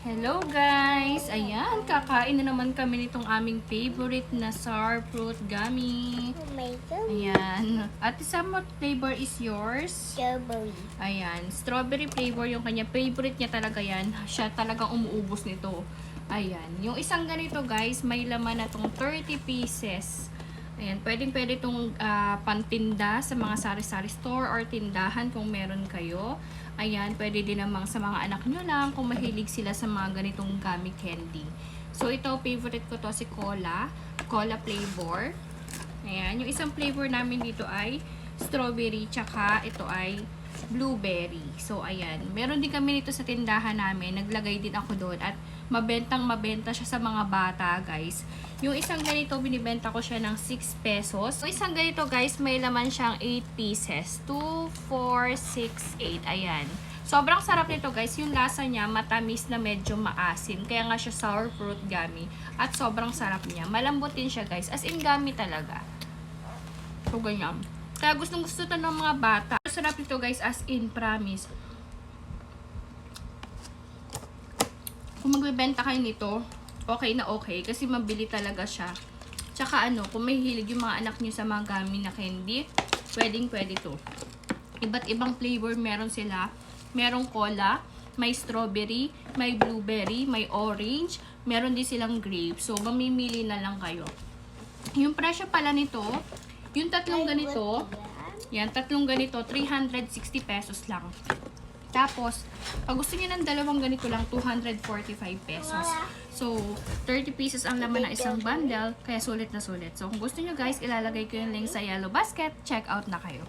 Hello guys! Ayan, kakain na naman kami nitong aming favorite na sour fruit gummy. Oh my God. Ayan. At isang what flavor is yours? Strawberry. Ayan, strawberry flavor yung kanya. Favorite niya talaga yan. Siya talagang umuubos nito. Ayan. Yung isang ganito guys, may laman na tong 30 pieces. Ayan, pwede itong pantinda sa mga sari-sari store or tindahan kung meron kayo. Ayan, pwede din namang sa mga anak nyo lang kung mahilig sila sa mga ganitong gummy candy. So, ito, favorite ko to si Cola. Cola flavor. Ayan, yung isang flavor namin dito ay strawberry, tsaka ito ay blueberry. So, ayan. Meron din kami nito sa tindahan namin. Naglagay din ako doon. At mabenta siya sa mga bata, guys. Yung isang ganito, binibenta ko siya ng 6 pesos. Yung isang ganito, guys, may laman siyang 8 pieces. 2, 4, 6, 8. Ayan. Sobrang sarap nito, guys. Yung lasa niya, matamis na medyo maasim. Kaya nga siya sour fruit gummy. At sobrang sarap niya. Malambot din siya, guys. As in, gummy talaga. So, ganyan. Kaya gustong-gusto ito ng mga bata. Sarap ito, guys, as in, promise. Kung magbebenta kayo nito, okay na okay. Kasi mabili talaga siya. Tsaka kung may hilig yung mga anak nyo sa mga gummy na candy, pwede to. Iba't ibang flavor meron sila. Merong cola, may strawberry, may blueberry, may orange, meron din silang grape. So, mamimili na lang kayo. Yung presyo pala nito, yung tatlong ganito, tatlong ganito, 360 pesos lang. Tapos, pag gusto niyo ng dalawang ganito lang, 245 pesos. So, 30 pieces ang laman ng isang bundle, kaya sulit na sulit. So, kung gusto niyo guys, ilalagay ko yung link sa yellow basket. Check out na kayo.